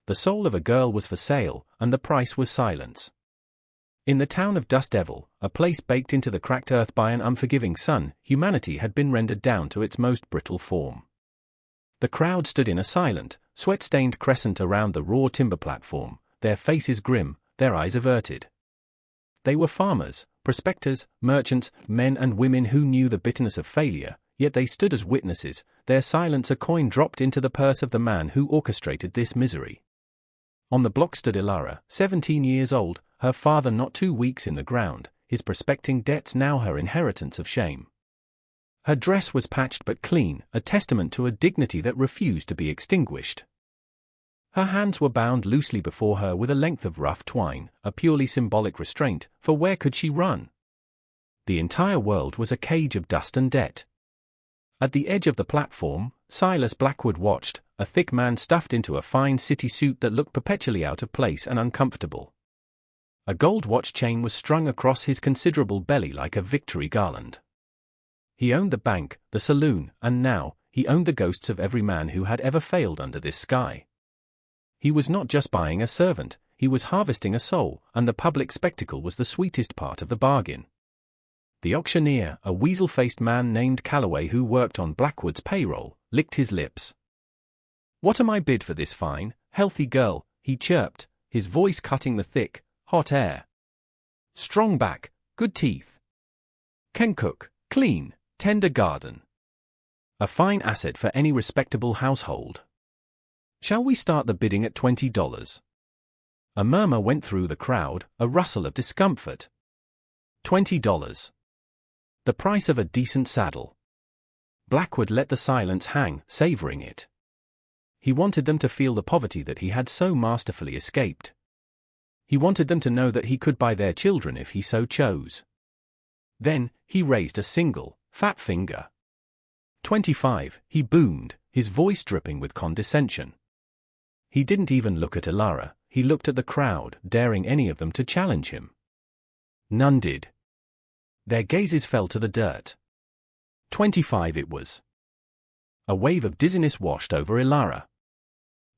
The soul of a girl was for sale, and the price was silence. In the town of Dust Devil, a place baked into the cracked earth by an unforgiving sun, humanity had been rendered down to its most brittle form. The crowd stood in a silent, sweat-stained crescent around the raw timber platform, their faces grim, their eyes averted. They were farmers, prospectors, merchants, men and women who knew the bitterness of failure, yet they stood as witnesses, their silence a coin dropped into the purse of the man who orchestrated this misery. On the block stood Ilara, 17 years old, her father not 2 weeks in the ground, his prospecting debts now her inheritance of shame. Her dress was patched but clean, a testament to a dignity that refused to be extinguished. Her hands were bound loosely before her with a length of rough twine, a purely symbolic restraint, for where could she run? The entire world was a cage of dust and debt. At the edge of the platform, Silas Blackwood watched, a thick man stuffed into a fine city suit that looked perpetually out of place and uncomfortable. A gold watch chain was strung across his considerable belly like a victory garland. He owned the bank, the saloon, and now, he owned the ghosts of every man who had ever failed under this sky. He was not just buying a servant, he was harvesting a soul, and the public spectacle was the sweetest part of the bargain. The auctioneer, a weasel-faced man named Calloway who worked on Blackwood's payroll, licked his lips. "What am I bid for this fine, healthy girl?" he chirped, his voice cutting the thick, hot air. "Strong back, good teeth. Can cook, clean, tender garden. A fine asset for any respectable household. Shall we start the bidding at $20? A murmur went through the crowd, a rustle of discomfort. $20. The price of a decent saddle. Blackwood let the silence hang, savoring it. He wanted them to feel the poverty that he had so masterfully escaped. He wanted them to know that he could buy their children if he so chose. Then, he raised a single, fat finger. 25, he boomed, his voice dripping with condescension. He didn't even look at Ilara, he looked at the crowd, daring any of them to challenge him. None did. Their gazes fell to the dirt. 25 it was. A wave of dizziness washed over Ilara.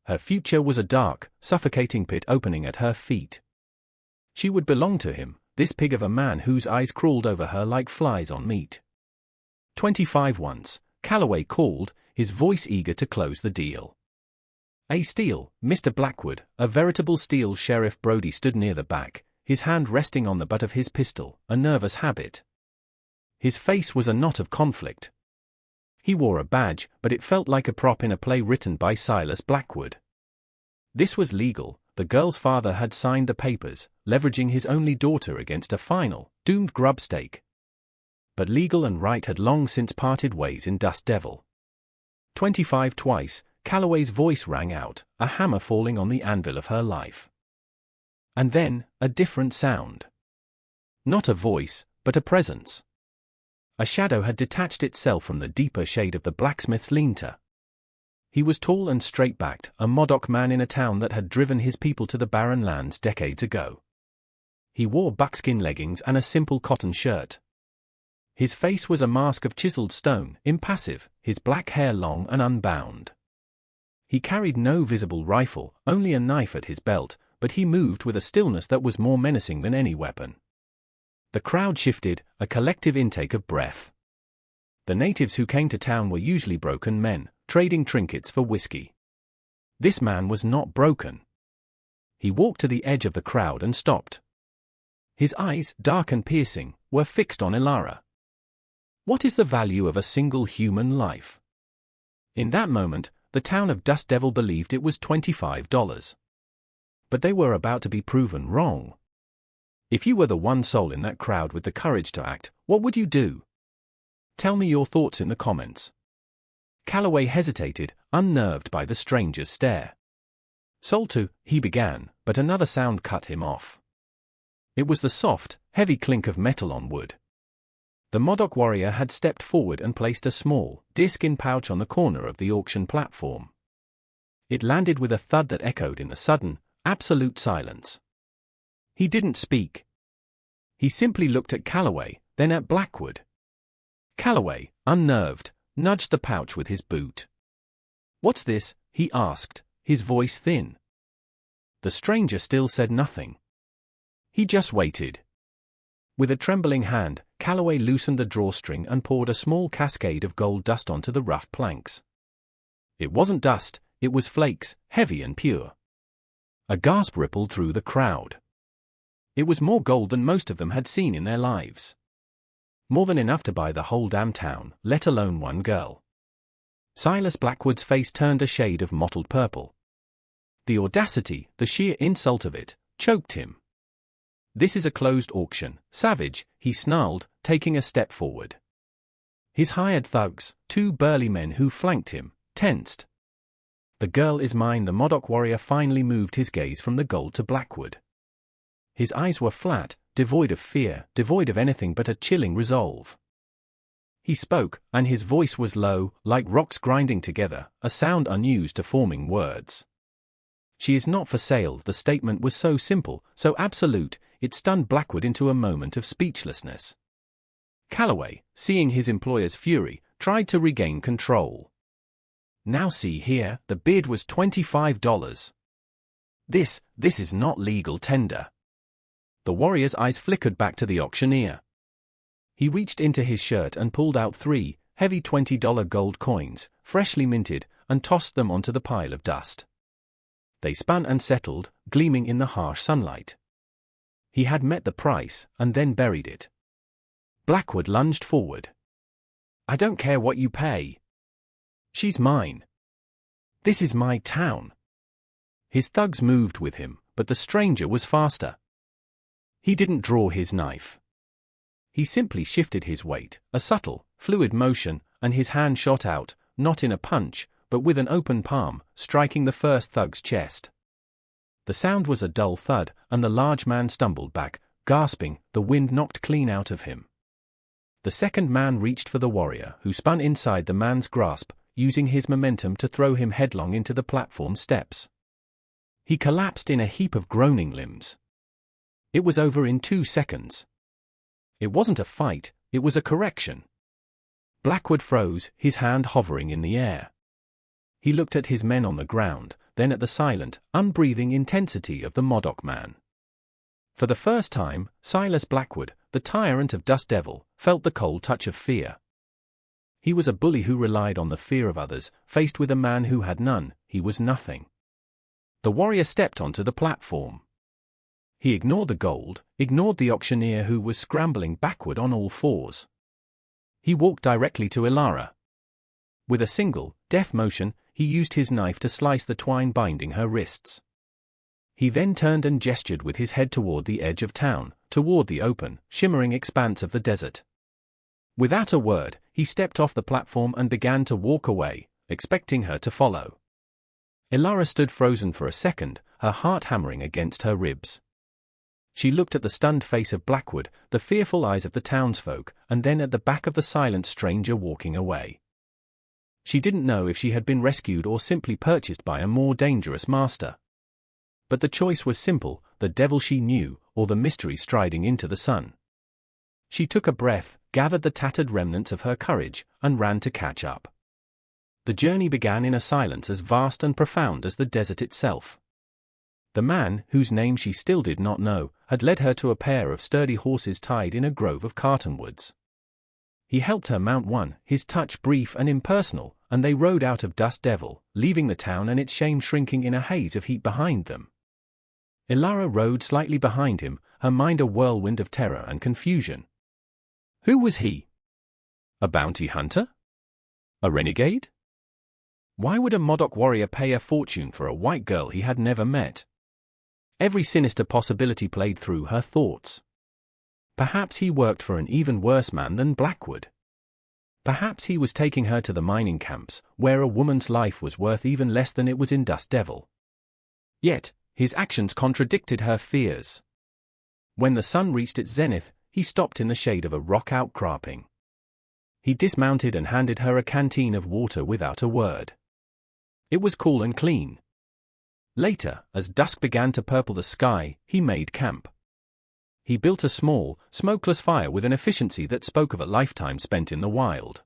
Her future was a dark, suffocating pit opening at her feet. She would belong to him, this pig of a man whose eyes crawled over her like flies on meat. 25 once, Calloway called, his voice eager to close the deal. A steal, Mr. Blackwood, a veritable steal. Sheriff Brody stood near the back, his hand resting on the butt of his pistol, a nervous habit. His face was a knot of conflict. He wore a badge, but it felt like a prop in a play written by Silas Blackwood. This was legal, the girl's father had signed the papers, leveraging his only daughter against a final, doomed grubstake. But legal and right had long since parted ways in Dust Devil. 25 twice, Calloway's voice rang out, a hammer falling on the anvil of her life. And then, a different sound. Not a voice, but a presence. A shadow had detached itself from the deeper shade of the blacksmith's lean-to. He was tall and straight-backed, a Modoc man in a town that had driven his people to the barren lands decades ago. He wore buckskin leggings and a simple cotton shirt. His face was a mask of chiseled stone, impassive, his black hair long and unbound. He carried no visible rifle, only a knife at his belt, but he moved with a stillness that was more menacing than any weapon. The crowd shifted, a collective intake of breath. The natives who came to town were usually broken men, trading trinkets for whiskey. This man was not broken. He walked to the edge of the crowd and stopped. His eyes, dark and piercing, were fixed on Ilara. What is the value of a single human life? In that moment, the town of Dust Devil believed it was $25. But they were about to be proven wrong. If you were the one soul in that crowd with the courage to act, what would you do? Tell me your thoughts in the comments. Calloway hesitated, unnerved by the stranger's stare. Soul to, he began, but another sound cut him off. It was the soft, heavy clink of metal on wood. The Modoc warrior had stepped forward and placed a small, deerskin pouch on the corner of the auction platform. It landed with a thud that echoed in the sudden, absolute silence. He didn't speak. He simply looked at Calloway, then at Blackwood. Calloway, unnerved, nudged the pouch with his boot. "What's this?" he asked, his voice thin. The stranger still said nothing. He just waited. With a trembling hand, Calloway loosened the drawstring and poured a small cascade of gold dust onto the rough planks. It wasn't dust, it was flakes, heavy and pure. A gasp rippled through the crowd. It was more gold than most of them had seen in their lives. More than enough to buy the whole damn town, let alone one girl. Silas Blackwood's face turned a shade of mottled purple. The audacity, the sheer insult of it, choked him. "This is a closed auction, savage," he snarled, taking a step forward. His hired thugs, two burly men who flanked him, tensed. "The girl is mine." The Modoc warrior finally moved his gaze from the gold to Blackwood. His eyes were flat, devoid of fear, devoid of anything but a chilling resolve. He spoke, and his voice was low, like rocks grinding together, a sound unused to forming words. "She is not for sale." The statement was so simple, so absolute, it stunned Blackwood into a moment of speechlessness. Calloway, seeing his employer's fury, tried to regain control. "Now see here, the bid was $25. This is not legal tender." The warrior's eyes flickered back to the auctioneer. He reached into his shirt and pulled out 3 heavy $20 gold coins, freshly minted, and tossed them onto the pile of dust. They spun and settled, gleaming in the harsh sunlight. He had met the price, and then buried it. Blackwood lunged forward. "I don't care what you pay. She's mine. This is my town." His thugs moved with him, but the stranger was faster. He didn't draw his knife. He simply shifted his weight, a subtle, fluid motion, and his hand shot out, not in a punch, but with an open palm, striking the first thug's chest. The sound was a dull thud, and the large man stumbled back, gasping, the wind knocked clean out of him. The second man reached for the warrior, who spun inside the man's grasp, using his momentum to throw him headlong into the platform steps. He collapsed in a heap of groaning limbs. It was over in 2 seconds. It wasn't a fight, it was a correction. Blackwood froze, his hand hovering in the air. He looked at his men on the ground, then at the silent, unbreathing intensity of the Modoc man. For the first time, Silas Blackwood, the tyrant of Dust Devil, felt the cold touch of fear. He was a bully who relied on the fear of others. Faced with a man who had none, he was nothing. The warrior stepped onto the platform. He ignored the gold, ignored the auctioneer who was scrambling backward on all fours. He walked directly to Ilara. With a single, deft motion, he used his knife to slice the twine binding her wrists. He then turned and gestured with his head toward the edge of town, toward the open, shimmering expanse of the desert. Without a word, he stepped off the platform and began to walk away, expecting her to follow. Ilara stood frozen for a second, her heart hammering against her ribs. She looked at the stunned face of Blackwood, the fearful eyes of the townsfolk, and then at the back of the silent stranger walking away. She didn't know if she had been rescued or simply purchased by a more dangerous master. But the choice was simple, the devil she knew, or the mystery striding into the sun. She took a breath, gathered the tattered remnants of her courage, and ran to catch up. The journey began in a silence as vast and profound as the desert itself. The man, whose name she still did not know, had led her to a pair of sturdy horses tied in a grove of cottonwoods. He helped her mount one, his touch brief and impersonal, and they rode out of Dust Devil, leaving the town and its shame shrinking in a haze of heat behind them. Ilara rode slightly behind him, her mind a whirlwind of terror and confusion. Who was he? A bounty hunter? A renegade? Why would a Modoc warrior pay a fortune for a white girl he had never met? Every sinister possibility played through her thoughts. Perhaps he worked for an even worse man than Blackwood. Perhaps he was taking her to the mining camps, where a woman's life was worth even less than it was in Dust Devil. Yet, his actions contradicted her fears. When the sun reached its zenith, he stopped in the shade of a rock outcropping. He dismounted and handed her a canteen of water without a word. It was cool and clean. Later, as dusk began to purple the sky, he made camp. He built a small, smokeless fire with an efficiency that spoke of a lifetime spent in the wild.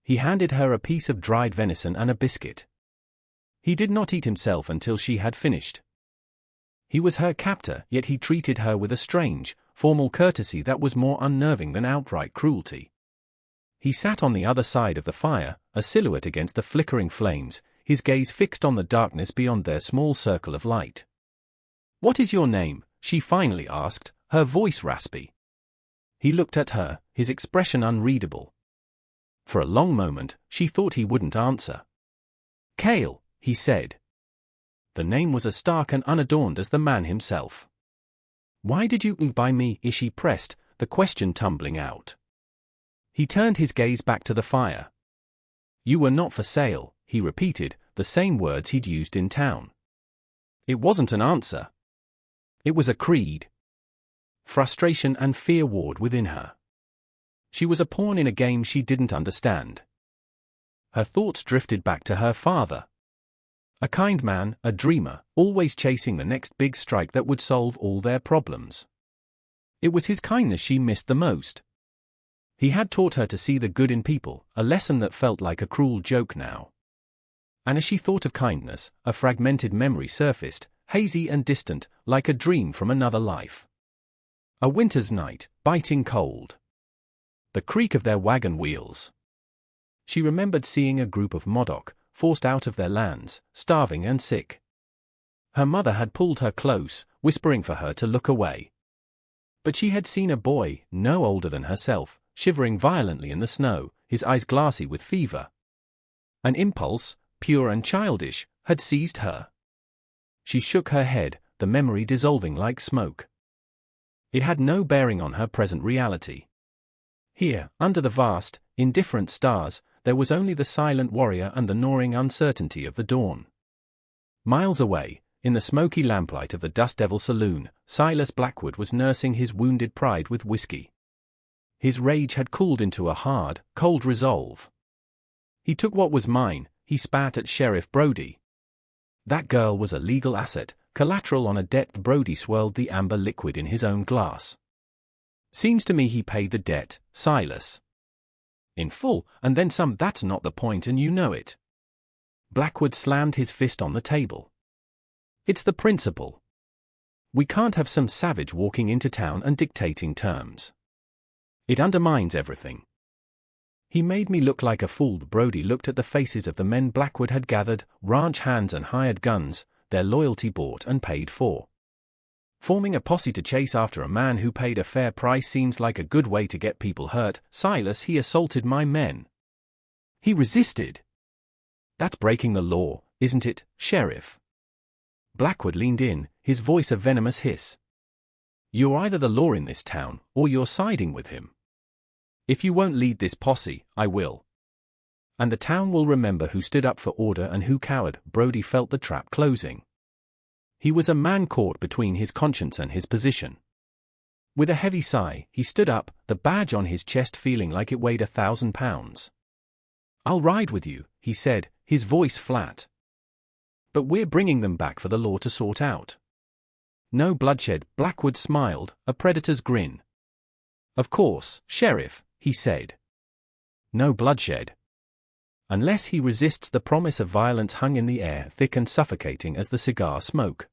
He handed her a piece of dried venison and a biscuit. He did not eat himself until she had finished. He was her captor, yet he treated her with a strange, formal courtesy that was more unnerving than outright cruelty. He sat on the other side of the fire, a silhouette against the flickering flames, his gaze fixed on the darkness beyond their small circle of light. "What is your name?" she finally asked, her voice raspy. He looked at her, his expression unreadable. For a long moment, she thought he wouldn't answer. "Cale," he said. The name was as stark and unadorned as the man himself. "Why did you by me?" she pressed, the question tumbling out. He turned his gaze back to the fire. "You were not for sale," he repeated, the same words he'd used in town. It wasn't an answer. It was a creed. Frustration and fear warred within her. She was a pawn in a game she didn't understand. Her thoughts drifted back to her father. A kind man, a dreamer, always chasing the next big strike that would solve all their problems. It was his kindness she missed the most. He had taught her to see the good in people, a lesson that felt like a cruel joke now. And as she thought of kindness, a fragmented memory surfaced, hazy and distant, like a dream from another life. A winter's night, biting cold. The creak of their wagon wheels. She remembered seeing a group of Modoc, forced out of their lands, starving and sick. Her mother had pulled her close, whispering for her to look away. But she had seen a boy, no older than herself, shivering violently in the snow, his eyes glassy with fever. An impulse, pure and childish, had seized her. She shook her head, the memory dissolving like smoke. It had no bearing on her present reality. Here, under the vast, indifferent stars, there was only the silent warrior and the gnawing uncertainty of the dawn. Miles away, in the smoky lamplight of the Dust Devil saloon, Silas Blackwood was nursing his wounded pride with whiskey. His rage had cooled into a hard, cold resolve. "He took what was mine," he spat at Sheriff Brody. That girl was a legal asset, collateral on a debt. Brody swirled the amber liquid in his own glass. "Seems to me he paid the debt, Silas. In full, and then some. That's not the point, and you know it." Blackwood slammed his fist on the table. "It's the principle. We can't have some savage walking into town and dictating terms. It undermines everything." "He made me look like a fool." Brody looked at the faces of the men Blackwood had gathered, ranch hands and hired guns, their loyalty bought and paid for. "Forming a posse to chase after a man who paid a fair price seems like a good way to get people hurt. Silas, he assaulted my men. He resisted. That's breaking the law, isn't it, Sheriff?" Blackwood leaned in, his voice a venomous hiss. "You're either the law in this town, or you're siding with him. If you won't lead this posse, I will. And the town will remember who stood up for order and who cowered." Brody felt the trap closing. He was a man caught between his conscience and his position. With a heavy sigh, he stood up, the badge on his chest feeling like it weighed 1,000 pounds. "I'll ride with you," he said, his voice flat. "But we're bringing them back for the law to sort out. No bloodshed." Blackwood smiled, a predator's grin. "Of course, Sheriff," he said. "No bloodshed. Unless he resists." The promise of violence hung in the air, thick and suffocating as the cigar smoke.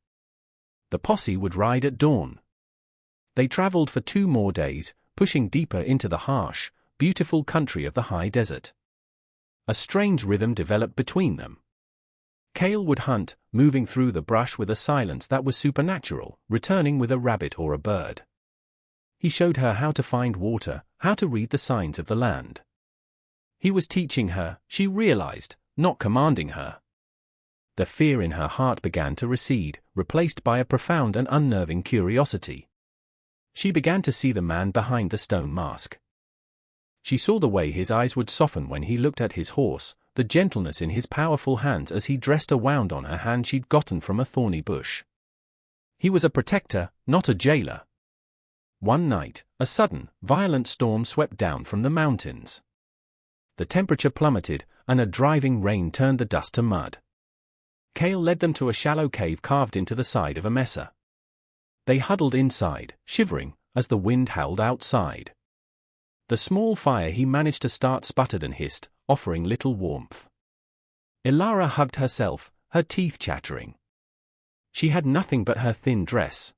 The posse would ride at dawn. They traveled for 2 more days, pushing deeper into the harsh, beautiful country of the high desert. A strange rhythm developed between them. Cale would hunt, moving through the brush with a silence that was supernatural, returning with a rabbit or a bird. He showed her how to find water, how to read the signs of the land. He was teaching her, she realized, not commanding her. The fear in her heart began to recede, replaced by a profound and unnerving curiosity. She began to see the man behind the stone mask. She saw the way his eyes would soften when he looked at his horse, the gentleness in his powerful hands as he dressed a wound on her hand she'd gotten from a thorny bush. He was a protector, not a jailer. One night, a sudden, violent storm swept down from the mountains. The temperature plummeted, and a driving rain turned the dust to mud. Cale led them to a shallow cave carved into the side of a mesa. They huddled inside, shivering, as the wind howled outside. The small fire he managed to start sputtered and hissed, offering little warmth. Ilara hugged herself, her teeth chattering. She had nothing but her thin dress.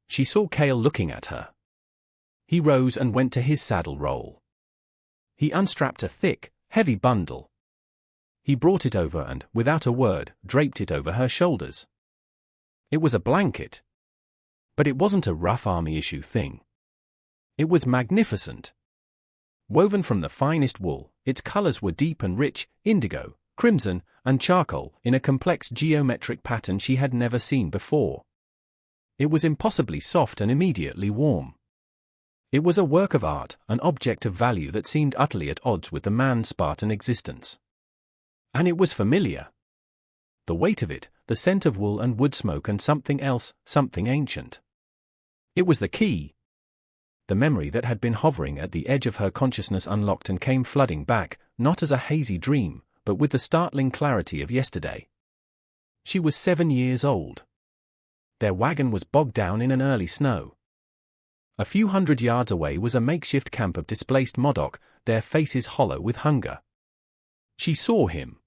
She saw Cale looking at her. He rose and went to his saddle roll. He unstrapped a thick, heavy bundle. He brought it over and, without a word, draped it over her shoulders. It was a blanket. But it wasn't a rough army-issue thing. It was magnificent. Woven from the finest wool, its colors were deep and rich, indigo, crimson, and charcoal, in a complex geometric pattern she had never seen before. It was impossibly soft and immediately warm. It was a work of art, an object of value that seemed utterly at odds with the man's Spartan existence. And it was familiar. The weight of it, the scent of wool and wood smoke and something else, something ancient. It was the key. The memory that had been hovering at the edge of her consciousness unlocked and came flooding back, not as a hazy dream, but with the startling clarity of yesterday. She was 7 years old. Their wagon was bogged down in an early snow. A few hundred yards away was a makeshift camp of displaced Modoc, their faces hollow with hunger. She saw him.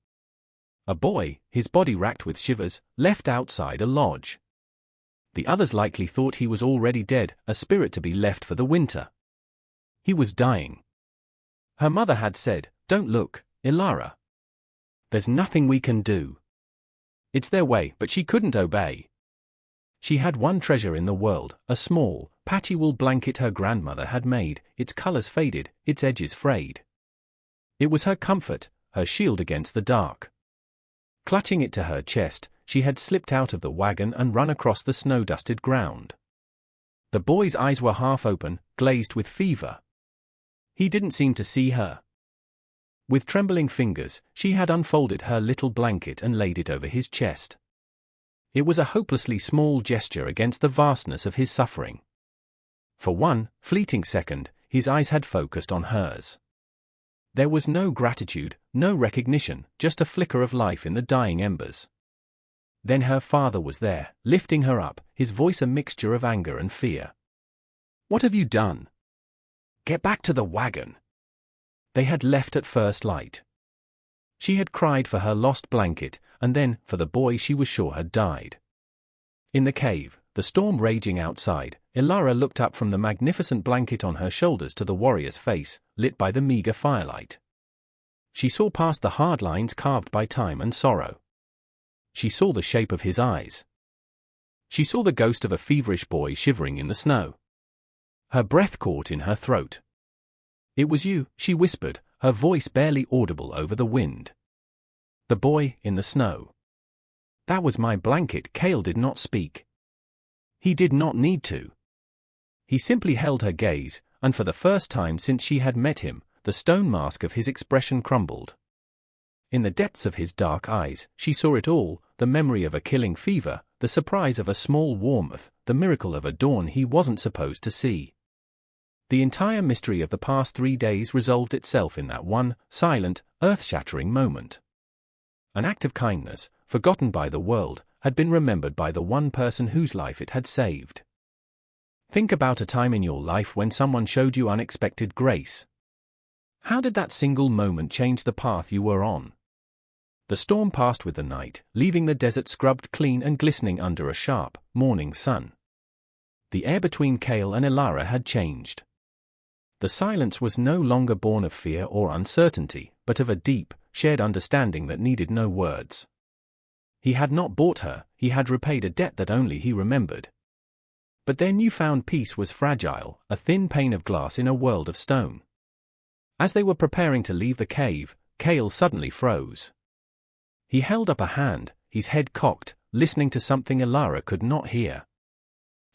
A boy, his body racked with shivers, left outside a lodge. The others likely thought he was already dead, a spirit to be left for the winter. He was dying. Her mother had said, "Don't look, Ilara. There's nothing we can do." It's their way, but she couldn't obey. She had one treasure in the world, a small, patchy wool blanket her grandmother had made, its colors faded, its edges frayed. It was her comfort, her shield against the dark. Clutching it to her chest, she had slipped out of the wagon and run across the snow-dusted ground. The boy's eyes were half open, glazed with fever. He didn't seem to see her. With trembling fingers, she had unfolded her little blanket and laid it over his chest. It was a hopelessly small gesture against the vastness of his suffering. For one fleeting second, his eyes had focused on hers. There was no gratitude, no recognition, just a flicker of life in the dying embers. Then her father was there, lifting her up, his voice a mixture of anger and fear. "What have you done? Get back to the wagon." They had left at first light. She had cried for her lost blanket, and then for the boy she was sure had died. In the cave, the storm raging outside, Ilara looked up from the magnificent blanket on her shoulders to the warrior's face, lit by the meager firelight. She saw past the hard lines carved by time and sorrow. She saw the shape of his eyes. She saw the ghost of a feverish boy shivering in the snow. Her breath caught in her throat. "It was you," she whispered, her voice barely audible over the wind. "The boy in the snow. That was my blanket." Cale did not speak. He did not need to. He simply held her gaze, and for the first time since she had met him, the stone mask of his expression crumbled. In the depths of his dark eyes, she saw it all, the memory of a killing fever, the surprise of a small warmth, the miracle of a dawn he wasn't supposed to see. The entire mystery of the past 3 days resolved itself in that one, silent, earth-shattering moment. An act of kindness, forgotten by the world, had been remembered by the one person whose life it had saved. Think about a time in your life when someone showed you unexpected grace. How did that single moment change the path you were on? The storm passed with the night, leaving the desert scrubbed clean and glistening under a sharp, morning sun. The air between Cale and Ilara had changed. The silence was no longer born of fear or uncertainty, but of a deep, shared understanding that needed no words. He had not bought her, he had repaid a debt that only he remembered. But their newfound peace was fragile, a thin pane of glass in a world of stone. As they were preparing to leave the cave, Cale suddenly froze. He held up a hand, his head cocked, listening to something Ilara could not hear.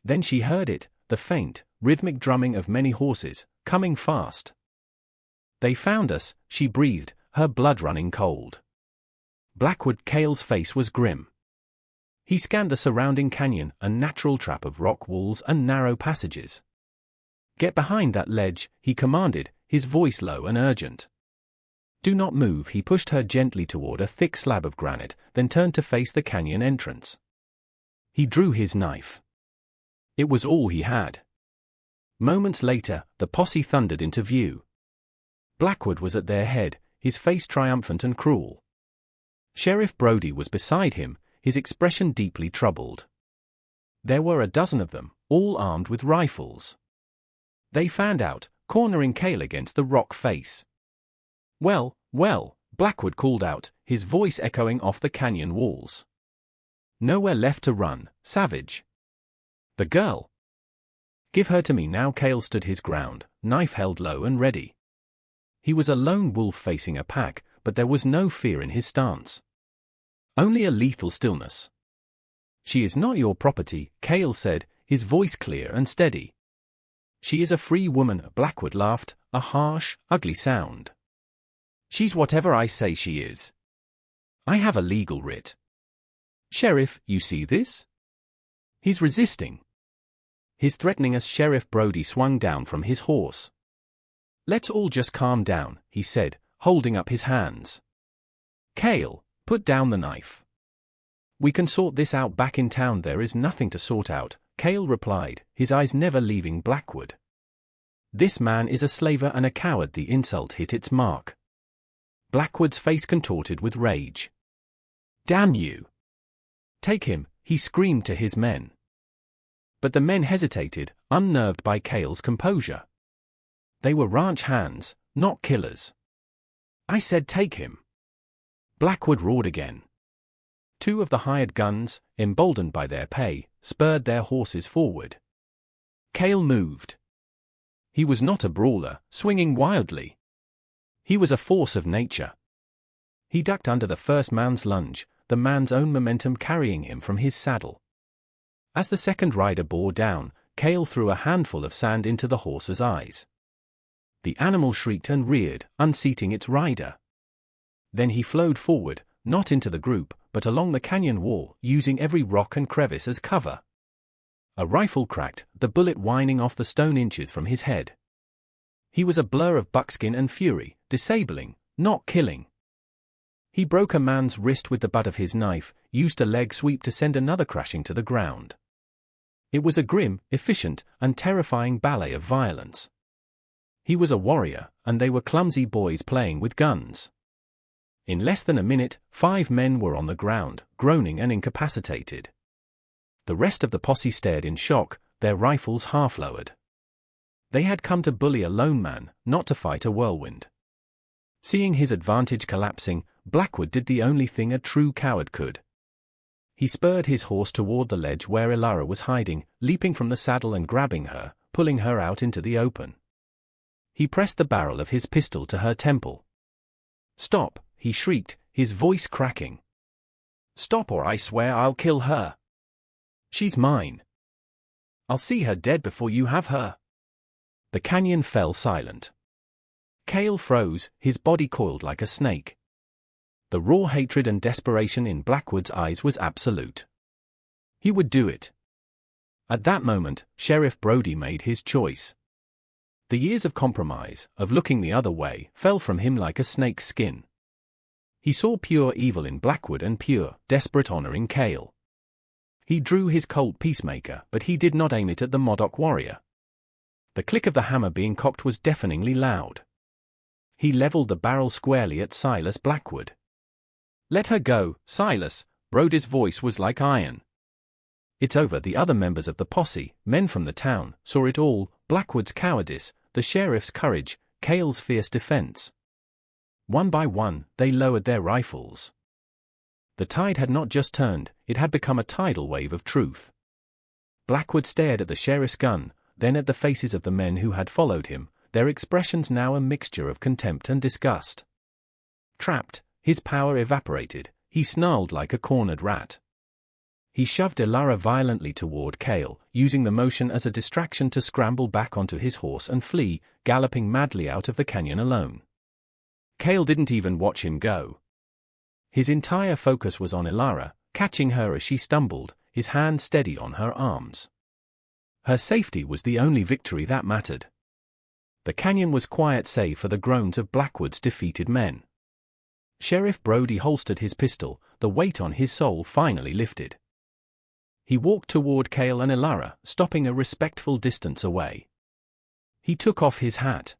Then she heard it, the faint, rhythmic drumming of many horses, coming fast. "They found us," she breathed, her blood running cold. Blackwood. Cale's face was grim. He scanned the surrounding canyon, a natural trap of rock walls and narrow passages. "Get behind that ledge," he commanded, his voice low and urgent. "Do not move." He pushed her gently toward a thick slab of granite, then turned to face the canyon entrance. He drew his knife. It was all he had. Moments later, the posse thundered into view. Blackwood was at their head, his face triumphant and cruel. Sheriff Brody was beside him, his expression deeply troubled. There were a dozen of them, all armed with rifles. They fanned out, cornering Cale against the rock face. "Well, well," Blackwood called out, his voice echoing off the canyon walls. "Nowhere left to run, savage. The girl. Give her to me now." Cale stood his ground, knife held low and ready. He was a lone wolf facing a pack, but there was no fear in his stance. Only a lethal stillness. "She is not your property," Cale said, his voice clear and steady. "She is a free woman," Blackwood laughed, a harsh, ugly sound. "She's whatever I say she is. I have a legal writ. Sheriff, you see this? He's resisting. He's threatening us." Sheriff Brody swung down from his horse. "Let's all just calm down," he said, holding up his hands. "Cale, put down the knife. We can sort this out back in town." "There is nothing to sort out," Cale replied, his eyes never leaving Blackwood. "This man is a slaver and a coward." The insult hit its mark. Blackwood's face contorted with rage. "Damn you! Take him," he screamed to his men. But the men hesitated, unnerved by Cale's composure. They were ranch hands, not killers. "I said take him." Blackwood roared again. Two of the hired guns, emboldened by their pay, spurred their horses forward. Cale moved. He was not a brawler, swinging wildly. He was a force of nature. He ducked under the first man's lunge, the man's own momentum carrying him from his saddle. As the second rider bore down, Cale threw a handful of sand into the horse's eyes. The animal shrieked and reared, unseating its rider. Then he flowed forward, not into the group, but along the canyon wall, using every rock and crevice as cover. A rifle cracked, the bullet whining off the stone inches from his head. He was a blur of buckskin and fury, disabling, not killing. He broke a man's wrist with the butt of his knife, used a leg sweep to send another crashing to the ground. It was a grim, efficient, and terrifying ballet of violence. He was a warrior, and they were clumsy boys playing with guns. In less than a minute, 5 men were on the ground, groaning and incapacitated. The rest of the posse stared in shock, their rifles half-lowered. They had come to bully a lone man, not to fight a whirlwind. Seeing his advantage collapsing, Blackwood did the only thing a true coward could. He spurred his horse toward the ledge where Elara was hiding, leaping from the saddle and grabbing her, pulling her out into the open. He pressed the barrel of his pistol to her temple. "Stop," he shrieked, his voice cracking. "Stop or I swear I'll kill her. She's mine. I'll see her dead before you have her." The canyon fell silent. Cale froze, his body coiled like a snake. The raw hatred and desperation in Blackwood's eyes was absolute. He would do it. At that moment, Sheriff Brody made his choice. The years of compromise, of looking the other way, fell from him like a snake's skin. He saw pure evil in Blackwood and pure, desperate honor in Cale. He drew his Colt Peacemaker, but he did not aim it at the Modoc warrior. The click of the hammer being cocked was deafeningly loud. He leveled the barrel squarely at Silas Blackwood. "Let her go, Silas," Brody's voice was like iron. "It's over." The other members of the posse, men from the town, saw it all, Blackwood's cowardice, the sheriff's courage, Cale's fierce defense. One by one, they lowered their rifles. The tide had not just turned, it had become a tidal wave of truth. Blackwood stared at the sheriff's gun, then at the faces of the men who had followed him, their expressions now a mixture of contempt and disgust. Trapped, his power evaporated, he snarled like a cornered rat. He shoved Elara violently toward Cale, using the motion as a distraction to scramble back onto his horse and flee, galloping madly out of the canyon alone. Cale didn't even watch him go. His entire focus was on Elara, catching her as she stumbled, his hand steady on her arms. Her safety was the only victory that mattered. The canyon was quiet save for the groans of Blackwood's defeated men. Sheriff Brody holstered his pistol, the weight on his soul finally lifted. He walked toward Cale and Elara, stopping a respectful distance away. He took off his hat.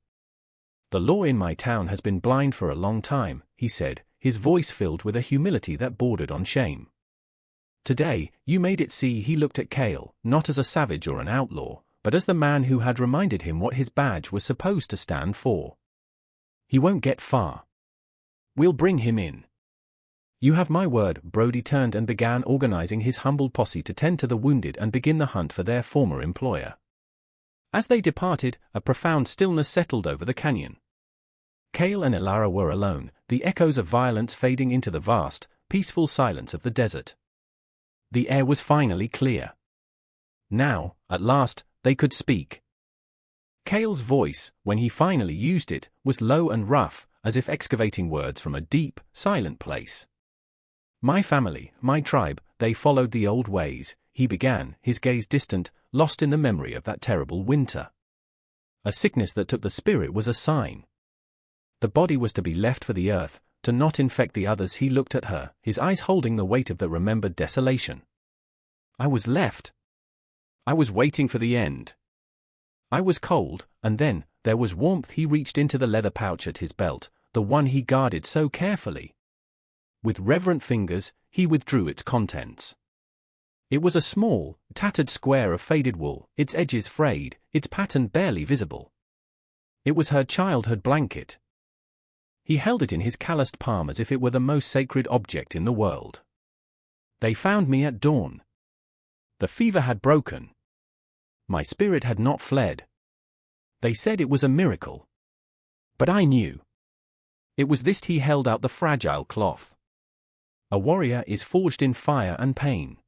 "The law in my town has been blind for a long time," he said, his voice filled with a humility that bordered on shame. Today, you made it see he looked at Kale, not as a savage or an outlaw, but as the man who had reminded him what his badge was supposed to stand for. He won't get far. We'll bring him in. You have my word. Brody turned and began organizing his humble posse to tend to the wounded and begin the hunt for their former employer. As they departed, a profound stillness settled over the canyon. Kale and Ilara were alone, the echoes of violence fading into the vast, peaceful silence of the desert. The air was finally clear. Now, at last, they could speak. Kale's voice, when he finally used it, was low and rough, as if excavating words from a deep, silent place. My family, my tribe, they followed the old ways, he began, his gaze distant, lost in the memory of that terrible winter. A sickness that took the spirit was a sign. The body was to be left for the earth, to not infect the others. He looked at her, his eyes holding the weight of the remembered desolation. I was left. I was waiting for the end. I was cold, and then, there was warmth. He reached into the leather pouch at his belt, the one he guarded so carefully. With reverent fingers, he withdrew its contents. It was a small, tattered square of faded wool, its edges frayed, its pattern barely visible. It was her childhood blanket. He held it in his calloused palm as if it were the most sacred object in the world. They found me at dawn. The fever had broken. My spirit had not fled. They said it was a miracle. But I knew. It was this. He held out the fragile cloth. A warrior is forged in fire and pain.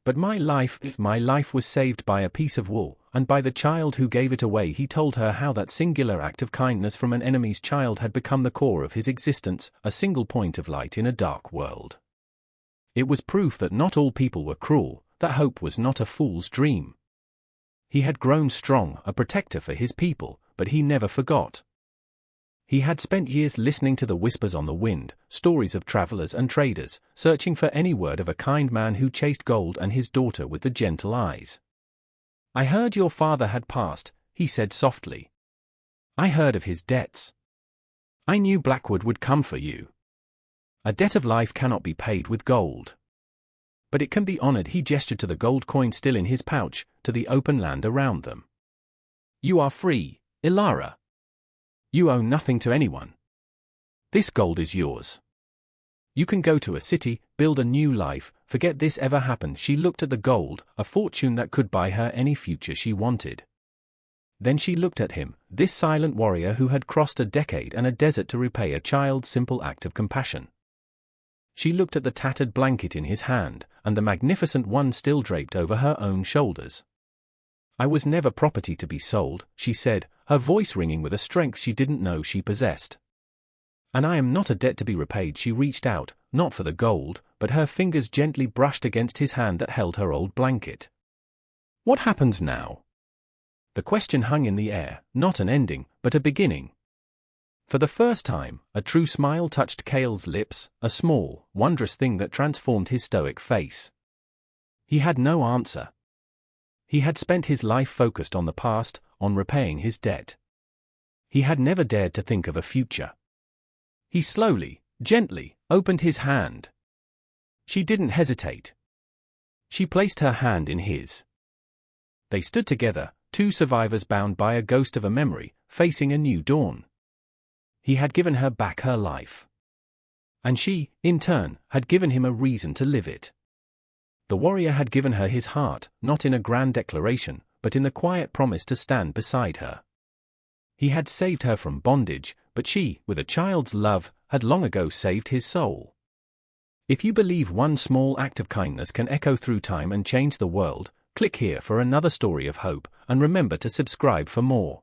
But my life was saved by a piece of wool, and by the child who gave it away. He told her how that singular act of kindness from an enemy's child had become the core of his existence, a single point of light in a dark world. It was proof that not all people were cruel, that hope was not a fool's dream. He had grown strong, a protector for his people, but he never forgot. He had spent years listening to the whispers on the wind, stories of travelers and traders, searching for any word of a kind man who chased gold and his daughter with the gentle eyes. I heard your father had passed, he said softly. I heard of his debts. I knew Blackwood would come for you. A debt of life cannot be paid with gold. But it can be honored. He gestured to the gold coin still in his pouch, to the open land around them. You are free, Ilara. You owe nothing to anyone. This gold is yours. You can go to a city, build a new life, forget this ever happened. She looked at the gold, a fortune that could buy her any future she wanted. Then she looked at him, this silent warrior who had crossed a decade and a desert to repay a child's simple act of compassion. She looked at the tattered blanket in his hand, and the magnificent one still draped over her own shoulders. I was never property to be sold, she said, her voice ringing with a strength she didn't know she possessed. And I am not a debt to be repaid. She reached out, not for the gold, but her fingers gently brushed against his hand that held her old blanket. What happens now? The question hung in the air, not an ending, but a beginning. For the first time, a true smile touched Kale's lips, a small, wondrous thing that transformed his stoic face. He had no answer. He had spent his life focused on the past, on repaying his debt. He had never dared to think of a future. He slowly, gently, opened his hand. She didn't hesitate. She placed her hand in his. They stood together, two survivors bound by a ghost of a memory, facing a new dawn. He had given her back her life. And she, in turn, had given him a reason to live it. The warrior had given her his heart, not in a grand declaration, but in the quiet promise to stand beside her. He had saved her from bondage, but she, with a child's love, had long ago saved his soul. If you believe one small act of kindness can echo through time and change the world, click here for another story of hope, and remember to subscribe for more.